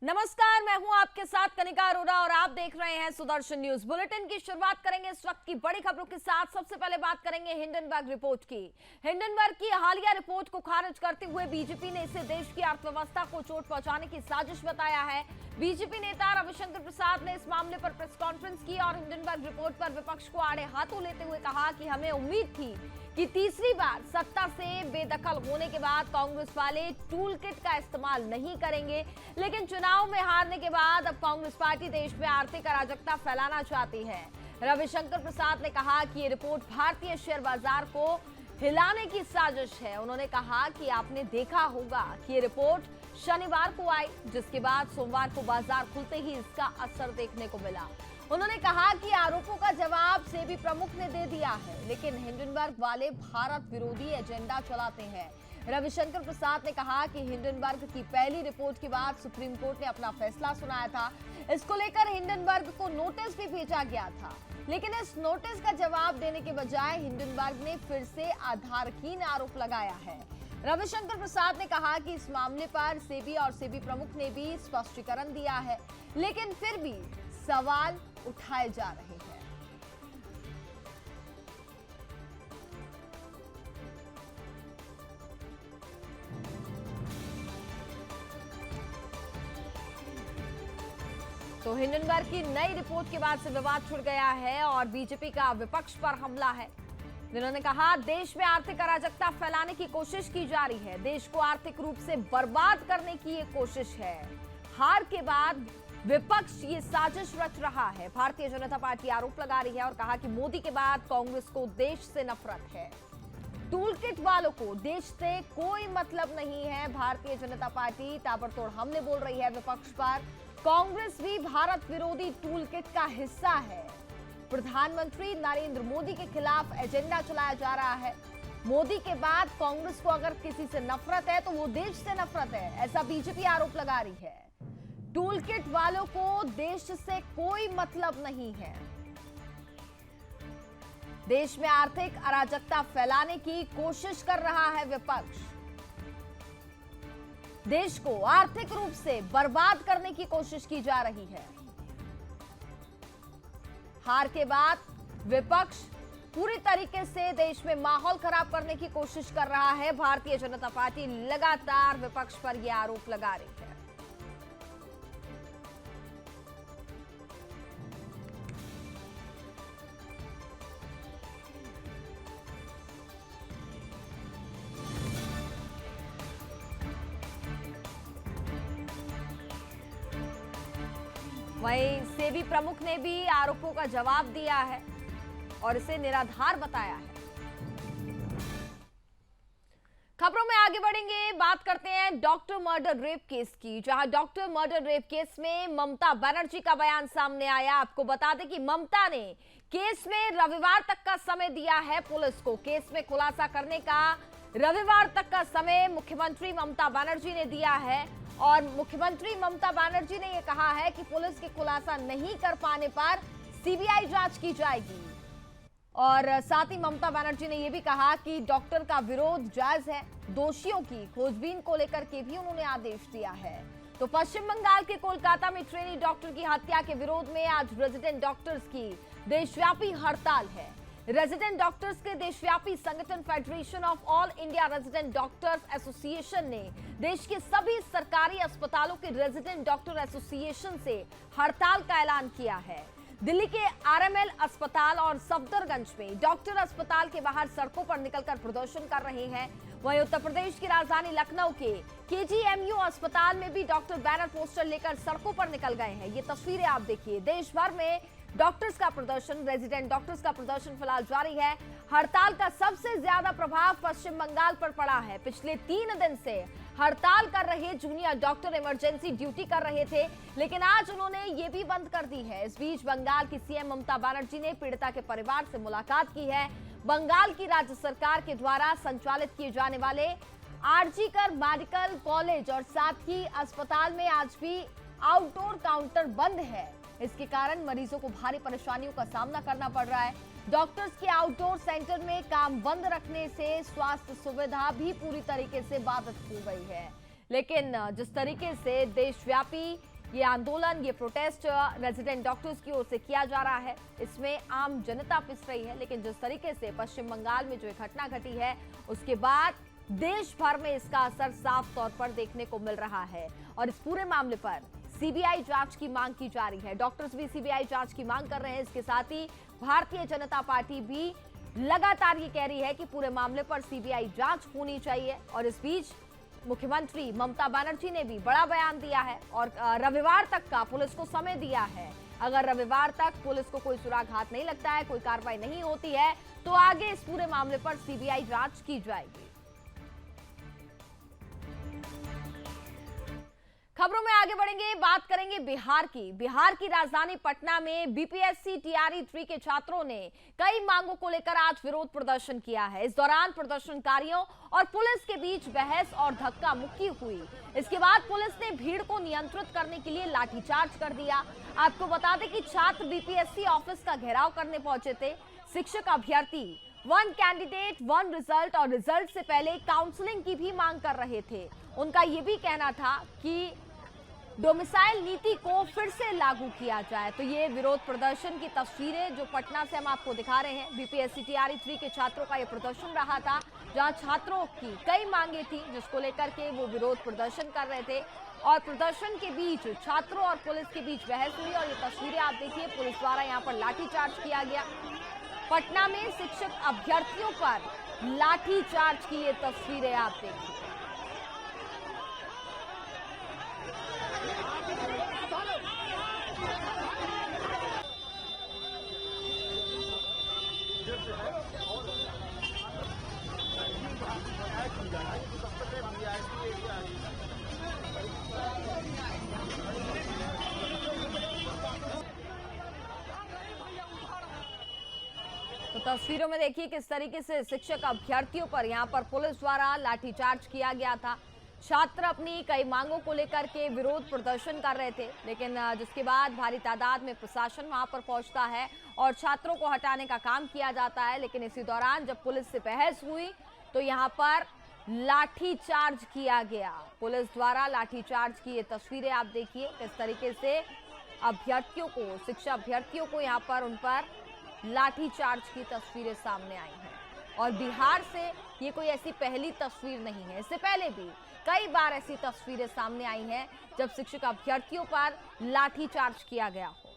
नमस्कार, मैं हूं आपके साथ कनिका अरोड़ा और आप देख रहे हैं सुदर्शन न्यूज बुलेटिन की शुरुआत करेंगे इस वक्त की बड़ी खबरों के साथ। सबसे पहले बात करेंगे हिंडनबर्ग रिपोर्ट की। हिंडनबर्ग की हालिया रिपोर्ट को खारिज करते हुए बीजेपी ने इसे देश की अर्थव्यवस्था को चोट पहुंचाने की साजिश बताया है। बीजेपी नेता रविशंकर प्रसाद ने इस मामले पर प्रेस कॉन्फ्रेंस की और हिंडनबर्ग रिपोर्ट पर विपक्ष को आड़े हाथों लेते हुए कहा कि हमें उम्मीद थी कि तीसरी बार सत्ता से बेदखल होने के बाद कांग्रेस वाले टूल किट का इस्तेमाल नहीं करेंगे, लेकिन चुनाव में हारने के बाद अब कांग्रेस पार्टी देश में आर्थिक अराजकता फैलाना चाहती है। रविशंकर प्रसाद ने कहा कि ये रिपोर्ट भारतीय शेयर बाजार को हिलाने की साजिश है। उन्होंने कहा कि आपने देखा होगा कि ये रिपोर्ट शनिवार को आई, जिसके बाद सोमवार को बाजार खुलते ही इसका असर देखने को मिला। उन्होंने कहा कि आरोपों का जवाब सेबी प्रमुख ने दे दिया है, लेकिन हिंडनबर्ग वाले भारत विरोधी एजेंडा चलाते हैं। रविशंकर प्रसाद ने कहा कि हिंडनबर्ग की पहली रिपोर्ट के बाद सुप्रीम कोर्ट ने अपना फैसला सुनाया था। इसको लेकर हिंडनबर्ग को नोटिस भी भेजा गया था, लेकिन इस नोटिस का जवाब देने के बजाय हिंडनबर्ग ने फिर से आधारहीन आरोप लगाया है। रविशंकर प्रसाद ने कहा कि इस मामले पर सेबी और सेबी प्रमुख ने भी स्पष्टीकरण दिया है, लेकिन फिर भी सवाल उठाए जा रहे हैं। तो हिंडनबर्ग की नई रिपोर्ट के बाद से विवाद छिड़ गया है और बीजेपी का विपक्ष पर हमला है, जिन्होंने कहा देश में आर्थिक अराजकता फैलाने की कोशिश की जा रही है, देश को आर्थिक रूप से बर्बाद करने की ये कोशिश है। हार के बाद विपक्ष ये साजिश रच रहा है। भारतीय जनता पार्टी आरोप लगा रही है और कहा कि मोदी के बाद कांग्रेस को देश से नफरत है। टूल किट वालों को देश से कोई मतलब नहीं है। भारतीय जनता पार्टी ताबड़तोड़ हमले बोल रही है विपक्ष पर। कांग्रेस भी भारत विरोधी टूल किट का हिस्सा है। प्रधानमंत्री नरेंद्र मोदी के खिलाफ एजेंडा चलाया जा रहा है। मोदी के बाद कांग्रेस को अगर किसी से नफरत है तो वो देश से नफरत है, ऐसा बीजेपी आरोप लगा रही है। टूल किट वालों को देश से कोई मतलब नहीं है। देश में आर्थिक अराजकता फैलाने की कोशिश कर रहा है विपक्ष। देश को आर्थिक रूप से बर्बाद करने की कोशिश की जा रही है। हार के बाद विपक्ष पूरी तरीके से देश में माहौल खराब करने की कोशिश कर रहा है। भारतीय जनता पार्टी लगातार विपक्ष पर यह आरोप लगा रही है। वहीं सेबी प्रमुख ने भी आरोपों का जवाब दिया है और इसे निराधार बताया है। खबरों में आगे बढ़ेंगे, बात करते हैं डॉक्टर मर्डर रेप केस की, जहां डॉक्टर मर्डर रेप केस में ममता बनर्जी का बयान सामने आया। आपको बता दें कि ममता ने केस में रविवार तक का समय दिया है पुलिस को। केस में खुलासा करने का रविवार तक का समय मुख्यमंत्री ममता बनर्जी ने दिया है और मुख्यमंत्री ममता बनर्जी ने यह कहा है कि पुलिस के खुलासा नहीं कर पाने पर सीबीआई जांच की जाएगी। और साथ ही ममता बनर्जी ने यह भी कहा कि डॉक्टर का विरोध जायज है। दोषियों की खोजबीन को लेकर के भी उन्होंने आदेश दिया है। तो पश्चिम बंगाल के कोलकाता में ट्रेनी डॉक्टर की हत्या के विरोध में आज रेजिडेंट डॉक्टर्स की देशव्यापी हड़ताल है। रेजिडेंट डॉक्टर्स के देशव्यापी संगठन federation of all India resident doctors association ने देश के सभी सरकारी अस्पतालों के रेजिडेंट डॉक्टर एसोसिएशन से हड़ताल का ऐलान किया है। दिल्ली के आरएमएल अस्पताल और सफदरगंज में डॉक्टर अस्पताल के बाहर सड़कों पर निकलकर प्रदर्शन कर रहे हैं। वहीं उत्तर प्रदेश की राजधानी लखनऊ के केजीएमयू अस्पताल में भी डॉक्टर बैनर पोस्टर लेकर सड़कों पर निकल गए हैं। ये तस्वीरें आप देखिए। देश भर में डॉक्टर्स का प्रदर्शन, रेजिडेंट डॉक्टर्स का प्रदर्शन फिलहाल जारी है। हड़ताल का सबसे ज्यादा प्रभाव पश्चिम बंगाल पर पड़ा है। पिछले 3 दिन से हड़ताल कर रहे जूनियर डॉक्टर इमरजेंसी ड्यूटी कर रहे थे, लेकिन आज उन्होंने ये भी बंद कर दी है। इस बीच बंगाल की सीएम ममता बनर्जी ने पीड़िता के परिवार से मुलाकात की है। बंगाल की राज्य सरकार के द्वारा संचालित किए जाने वाले आरजीकर मेडिकल कॉलेज और साथ ही अस्पताल में आज भी आउटडोर काउंटर बंद है। इसके कारण मरीजों को भारी परेशानियों का सामना करना पड़ रहा है। डॉक्टर्स के आउटडोर सेंटर में काम बंद रखने से स्वास्थ्य सुविधा भी पूरी तरीके से बाधित हो गई है। लेकिन जिस तरीके से देशव्यापी ये आंदोलन, ये प्रोटेस्ट रेजिडेंट डॉक्टर्स की ओर से किया जा रहा है। इसमें आम जनता पिस रही है, लेकिन जिस तरीके से पश्चिम बंगाल में जो एक घटना घटी है, उसके बाद देश भर में इसका असर साफ तौर पर देखने को मिल रहा है। और इस पूरे मामले पर सीबीआई जांच की मांग की जा रही है। डॉक्टर्स भी सीबीआई जांच की मांग कर रहे हैं। इसके साथ ही भारतीय जनता पार्टी भी लगातार ये कह रही है कि पूरे मामले पर सीबीआई जांच होनी चाहिए। और इस बीच मुख्यमंत्री ममता बनर्जी ने भी बड़ा बयान दिया है और रविवार तक का पुलिस को समय दिया है। अगर रविवार तक पुलिस को कोई सुराग हाथ नहीं लगता है, कोई कार्रवाई नहीं होती है, तो आगे इस पूरे मामले पर सीबीआई जांच की जाएगी। खबरों में आगे बढ़ेंगे, बात करेंगे बिहार की। बिहार की राजधानी पटना में बीपीएससी टीआरई 3 के छात्रों ने कई मांगों को लेकर आज विरोध प्रदर्शन किया है। इस दौरान प्रदर्शनकारियों और पुलिस के बीच बहस और धक्का मुक्की हुई। इसके बाद पुलिस ने भीड़ को नियंत्रित करने के लिए लाठीचार्ज कर दिया। आपको बता दें कि छात्र बीपीएससी ऑफिस का घेराव करने पहुंचे थे। शिक्षक अभ्यर्थी 1 कैंडिडेट 1 रिजल्ट और रिजल्ट से पहले काउंसलिंग की भी मांग कर रहे थे। उनका यह भी कहना था कि डोमिसाइल नीति को फिर से लागू किया जाए। तो ये विरोध प्रदर्शन की तस्वीरें जो पटना से हम आपको दिखा रहे हैं, बीपीएससी टीआरई 3 के छात्रों का ये प्रदर्शन रहा था, जहां छात्रों की कई मांगे थी जिसको लेकर के वो विरोध प्रदर्शन कर रहे थे। और प्रदर्शन के बीच छात्रों और पुलिस के बीच बहस हुई और ये तस्वीरें आप देखिए, पुलिस द्वारा यहाँ पर लाठीचार्ज किया गया। पटना में शिक्षक अभ्यर्थियों पर लाठीचार्ज की ये तस्वीरें आप देखिए। तो तस्वीरों में देखिए किस तरीके से शिक्षक अभ्यर्थियों पर यहां पर पुलिस द्वारा लाठीचार्ज किया गया था। छात्र अपनी कई मांगों को लेकर के विरोध प्रदर्शन कर रहे थे, लेकिन जिसके बाद भारी तादाद में प्रशासन वहां पर पहुंचता है और छात्रों को हटाने का काम किया जाता है। लेकिन इसी दौरान जब पुलिस से बहस हुई तो यहां पर लाठीचार्ज किया गया। पुलिस द्वारा लाठीचार्ज की ये तस्वीरें आप देखिए किस तरीके से अभ्यर्थियों को, शिक्षा अभ्यर्थियों को यहां पर उन पर लाठीचार्ज की तस्वीरें सामने आई हैं। और बिहार से ये कोई ऐसी पहली तस्वीर नहीं है, इससे पहले भी कई बार ऐसी तस्वीरें सामने आई हैं जब शिक्षक अभ्यर्थियों पर लाठीचार्ज किया गया हो।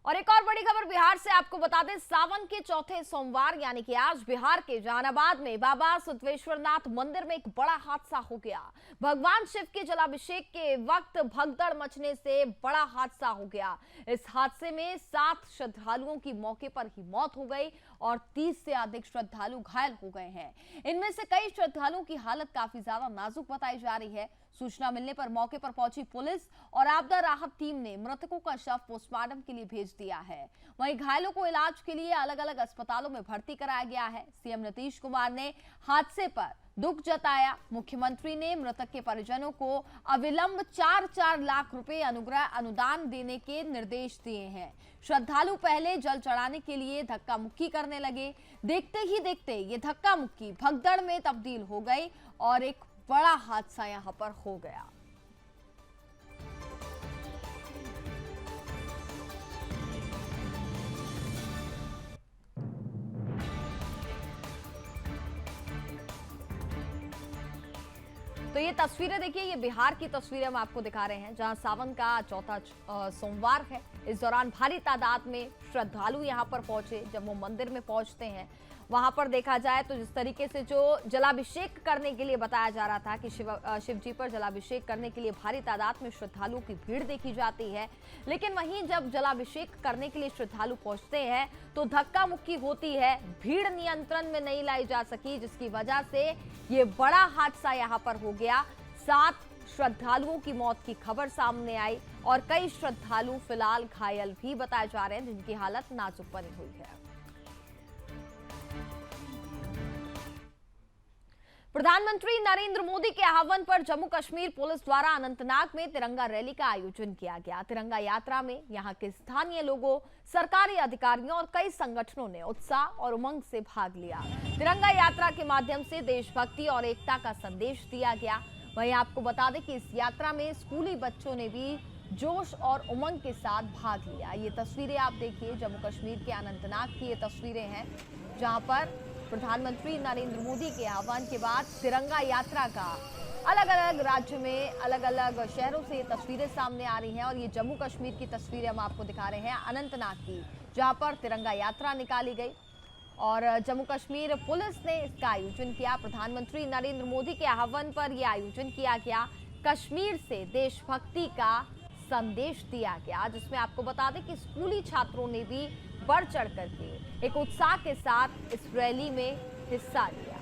और एक और बड़ी खबर बिहार से आपको बता दें, सावन के चौथे सोमवार यानी कि आज बिहार के जहानाबाद में बाबा सुदवेश्वरनाथ मंदिर में एक बड़ा हादसा हो गया। भगवान शिव के जलाभिषेक के वक्त भगदड़ मचने से बड़ा हादसा हो गया। इस हादसे में 7 श्रद्धालुओं की मौके पर ही मौत हो गई और 30 से अधिक श्रद्धालु घायल हो गए हैं। इनमें से कई श्रद्धालुओं की हालत काफी ज्यादा नाजुक बताई जा रही है। सूचना मिलने पर मौके पर पहुंची पुलिस और आपदा राहत टीम ने मृतकों का शव पोस्टमार्टम के लिए भेज दिया है। वहीं घायलों को इलाज के लिए अलग अलग अस्पतालों में भर्ती कराया गया है। सीएम नीतीश कुमार ने हादसे पर दुख जताया। मुख्यमंत्री ने मृतक के परिजनों को अविलंब 4-4 लाख रुपए अनुग्रह अनुदान देने के निर्देश दिए हैं। श्रद्धालु पहले जल चढ़ाने के लिए धक्का मुक्की करने लगे। देखते ही देखते ये धक्का मुक्की भगदड़ में तब्दील हो गई और एक बड़ा हादसा यहां पर हो गया। तो ये तस्वीरें देखिए, ये बिहार की तस्वीरें हम आपको दिखा रहे हैं, जहां सावन का चौथा सोमवार है। इस दौरान भारी तादाद में श्रद्धालु यहां पर पहुंचे। जब वो मंदिर में पहुंचते हैं, वहां पर देखा जाए तो जिस तरीके से जो जलाभिषेक करने के लिए बताया जा रहा था कि शिव जी पर जलाभिषेक करने के लिए भारी तादाद में श्रद्धालुओं की भीड़ देखी जाती है, लेकिन वहीं जब जलाभिषेक करने के लिए श्रद्धालु पहुंचते हैं तो धक्का मुक्की होती है। भीड़ नियंत्रण में नहीं लाई जा सकी, जिसकी वजह से ये बड़ा हादसा यहाँ पर हो गया। 7 श्रद्धालुओं की मौत की खबर सामने आई और कई श्रद्धालु फिलहाल घायल भी बताए जा रहे हैं, जिनकी हालत नाजुक बनी हुई है। प्रधानमंत्री नरेंद्र मोदी के आह्वान पर जम्मू कश्मीर पुलिस द्वारा अनंतनाग में तिरंगा रैली का आयोजन किया गया। तिरंगा यात्रा में यहां के स्थानीय लोगों, सरकारी अधिकारियों और कई संगठनों ने उत्साह और उमंग से भाग लिया। तिरंगा यात्रा के माध्यम से देशभक्ति और एकता का संदेश दिया गया। वहीं आपको बता दें कि इस यात्रा में स्कूली बच्चों ने भी जोश और उमंग के साथ भाग लिया। ये तस्वीरें आप देखिए, जम्मू कश्मीर के अनंतनाग की ये तस्वीरें हैं, जहां पर प्रधानमंत्री नरेंद्र मोदी के आह्वान के बाद तिरंगा यात्रा का अलग अलग राज्य में, अलग अलग शहरों से तस्वीरें सामने आ रही हैं। और ये जम्मू कश्मीर की तस्वीरें हम आपको दिखा रहे हैं, अनंतनाग की, जहां पर तिरंगा यात्रा निकाली गई और जम्मू कश्मीर पुलिस ने इसका आयोजन किया। प्रधानमंत्री नरेंद्र मोदी के आह्वान पर यह आयोजन किया गया। कश्मीर से देशभक्ति का संदेश दिया गया, जिसमें आपको बता दें कि स्कूली छात्रों ने भी बढ़ चढ़ करके एक उत्साह के साथ इस रैली में हिस्सा लिया।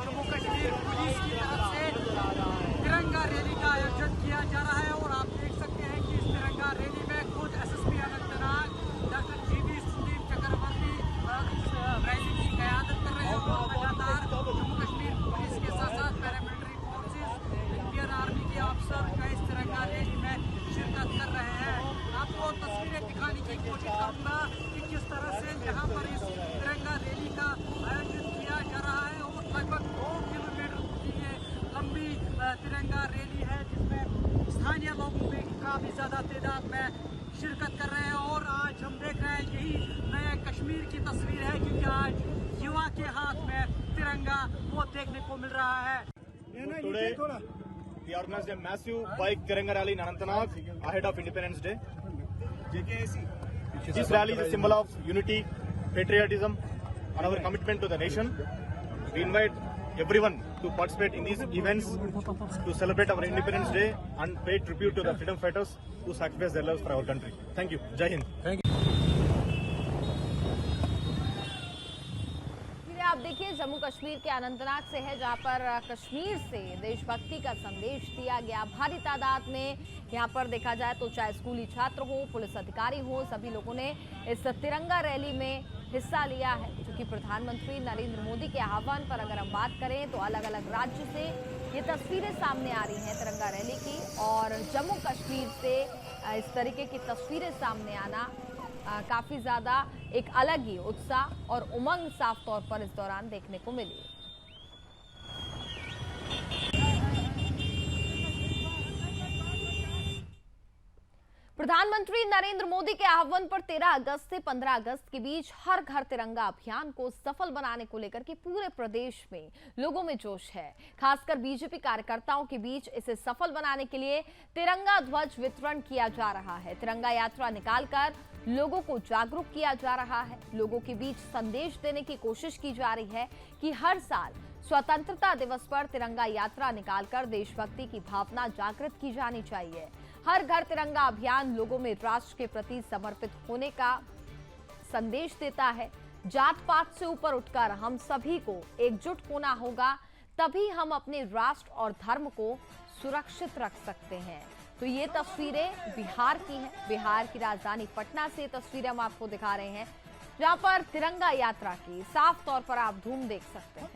जम्मू कश्मीर पुलिस की तरफ से तिरंगा रैली का आयोजन किया जा रहा है और आप देख सकते हैं कि इस तिरंगा रैली में खुद एसएसपी अनंतनाग डॉक्टर जीवी सुदीप चक्रवर्ती इस रैली की क़यादत कर रहे हैं और लगातार जम्मू कश्मीर पुलिस के साथ साथ पैरामिलिट्री फोर्सेस, इंडियन आर्मी के अफसर का इस तिरंगा रैली में शिरकत कर रहे हैं। आपको तस्वीरें दिखाने की कोशिश करूँगा कि किस तरह से यहाँ पर इस तिरंगा रैली का आयोजन किया जा रहा है और लगभग 2 किलोमीटर की ये लंबी तिरंगा रैली है, जिसमें स्थानीय लोगों में काफ़ी ज़्यादा तादाद में शिरकत कर रहे हैं। और आज हम देख रहे हैं यही नए कश्मीर की तस्वीर है, क्योंकि आज युवा के हाथ में तिरंगा वो देखने को मिल रहा है। Today, we organized a massive bike Tiranga rally in Anantnag ahead of Independence Day. This rally is a symbol of unity, patriotism, and our commitment to the nation. We invite everyone to participate in these events to celebrate our Independence Day and pay tribute to the freedom fighters who sacrificed their lives for our country. Thank you. Jai Hind. आप देखिए, जम्मू कश्मीर के अनंतनाग से है, जहां पर कश्मीर से देशभक्ति का संदेश दिया गया। भारी तादाद में यहां पर देखा जाए तो चाहे स्कूली छात्र हो, पुलिस अधिकारी हो, सभी लोगों ने इस तिरंगा रैली में हिस्सा लिया है। क्योंकि प्रधानमंत्री नरेंद्र मोदी के आह्वान पर अगर हम बात करें तो अलग अलग राज्य से ये तस्वीरें सामने आ रही हैं तिरंगा रैली की, और जम्मू कश्मीर से इस तरीके की तस्वीरें सामने आना काफी ज्यादा एक अलग ही उत्साह और उमंग साफ तौर पर इस दौरान देखने को मिली। प्रधानमंत्री नरेंद्र मोदी के आह्वान पर 13 अगस्त से 15 अगस्त के बीच हर घर तिरंगा अभियान को सफल बनाने को लेकर के पूरे प्रदेश में लोगों में जोश है। खासकर बीजेपी कार्यकर्ताओं के बीच इसे सफल बनाने के लिए तिरंगा ध्वज वितरण किया जा रहा है। तिरंगा यात्रा निकालकर लोगों को जागरूक किया जा रहा है। लोगों के बीच संदेश देने की कोशिश की जा रही है कि हर साल स्वतंत्रता दिवस पर तिरंगा यात्रा निकालकर देशभक्ति की भावना जागृत की जानी चाहिए। हर घर तिरंगा अभियान लोगों में राष्ट्र के प्रति समर्पित होने का संदेश देता है। जात पात से ऊपर उठकर हम सभी को एकजुट होना होगा, तभी हम अपने राष्ट्र और धर्म को सुरक्षित रख सकते हैं। तो ये तस्वीरें बिहार की हैं। बिहार की राजधानी पटना से तस्वीरें हम आपको दिखा रहे हैं, जहां पर तिरंगा यात्रा की साफ तौर पर आप धूम देख सकते हैं।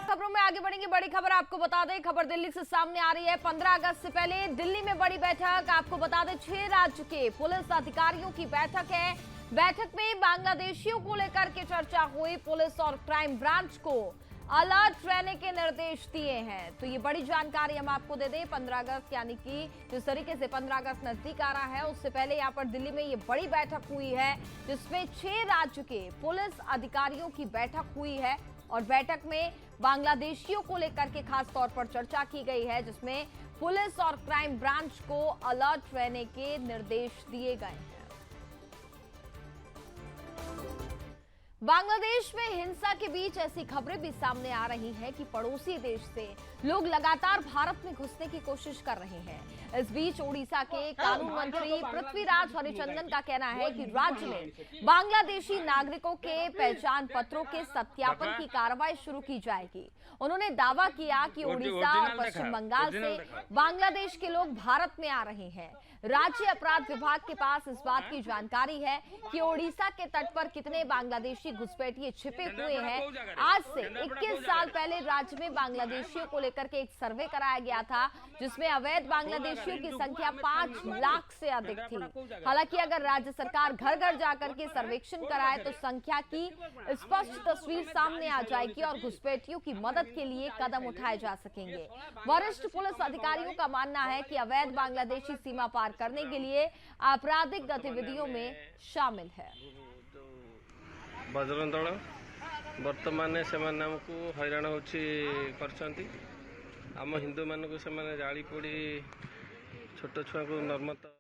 खबरों में आगे बढ़ेंगे। बड़ी खबर आपको बता दें, खबर दिल्ली से सामने आ रही है। 15 अगस्त से पहले दिल्ली में बड़ी बैठक। आपको बता दें 6 राज्य के पुलिस अधिकारियों की बैठक है। बैठक में बांग्लादेशियों को लेकर के चर्चा हुई। पुलिस और क्राइम ब्रांच को अलर्ट रहने के निर्देश दिए हैं। तो ये बड़ी जानकारी हम आपको दे दें, 15 अगस्त यानी कि जिस तरीके से 15 अगस्त नजदीक आ रहा है, उससे पहले यहाँ पर दिल्ली में ये बड़ी बैठक हुई है जिसमें 6 राज्य के पुलिस अधिकारियों की बैठक हुई है और बैठक में बांग्लादेशियों को लेकर के खास तौर पर चर्चा की गई है, जिसमें पुलिस और क्राइम ब्रांच को अलर्ट रहने के निर्देश दिए गए हैं। बांग्लादेश में हिंसा के बीच ऐसी खबरें भी सामने आ रही हैं कि पड़ोसी देश से लोग लगातार भारत में घुसने की कोशिश कर रहे हैं। इस बीच ओडिशा के कानून मंत्री पृथ्वीराज हरिचंदन का कहना है कि राज्य में बांग्लादेशी नागरिकों के पहचान पत्रों के सत्यापन की कार्रवाई शुरू की जाएगी। उन्होंने दावा किया कि ओडिशा और पश्चिम बंगाल से बांग्लादेश के लोग भारत में आ रहे हैं। राज्य अपराध विभाग के पास इस बात की जानकारी है कि ओडिशा के तट पर कितने बांग्लादेशी घुसपैठिए छिपे हुए हैं। आज से 21 साल पहले राज्य में बांग्लादेशियों को लेकर के एक सर्वे कराया गया था, जिसमें अवैध बांग्लादेशियों की संख्या 5 लाख से अधिक थी। हालांकि अगर राज्य सरकार घर घर जाकर के सर्वेक्षण कराए तो संख्या की स्पष्ट तस्वीर सामने आ जाएगी और घुसपैठियों की मदद के लिए कदम उठाए जा सकेंगे। वरिष्ठ पुलिस अधिकारियों का मानना है कि अवैध बांग्लादेशी सीमा पार करने के लिए आपराधिक गतिविधियों में शामिल है। बजरंग दल वर्तमान से हैरान होती आम हिंदू मान को जाली पोड़ी छोट छुआ को नर्मता।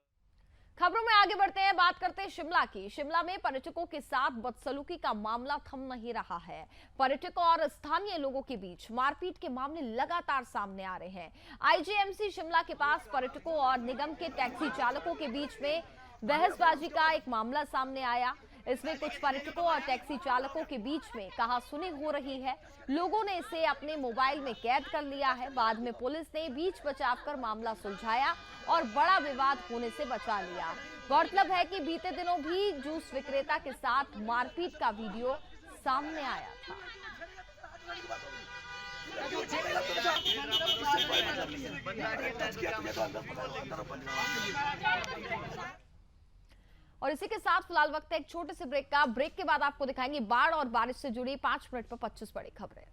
खबरों में आगे बढ़ते हैं, बात करते हैं शिमला की। शिमला में पर्यटकों के साथ बदसलूकी का मामला थम नहीं रहा है। पर्यटकों और स्थानीय लोगों के बीच मारपीट के मामले लगातार सामने आ रहे हैं। आईजीएमसी शिमला के पास पर्यटकों और निगम के टैक्सी चालकों के बीच में बहसबाजी का एक मामला सामने आया। इसमें कुछ पर्यटकों और टैक्सी चालकों के बीच में कहासुनी हो रही है। लोगों ने इसे अपने मोबाइल में कैद कर लिया है। बाद में पुलिस ने बीच बचाव कर मामला सुलझाया और बड़ा विवाद होने से बचा लिया। गौरतलब है कि बीते दिनों भी जूस विक्रेता के साथ मारपीट का वीडियो सामने आया था। और इसी के साथ फिलहाल वक्त है एक छोटे से ब्रेक का। ब्रेक के बाद आपको दिखाएंगे बाढ़ और बारिश से जुड़ी 5 मिनट पर 25 बड़ी खबरें।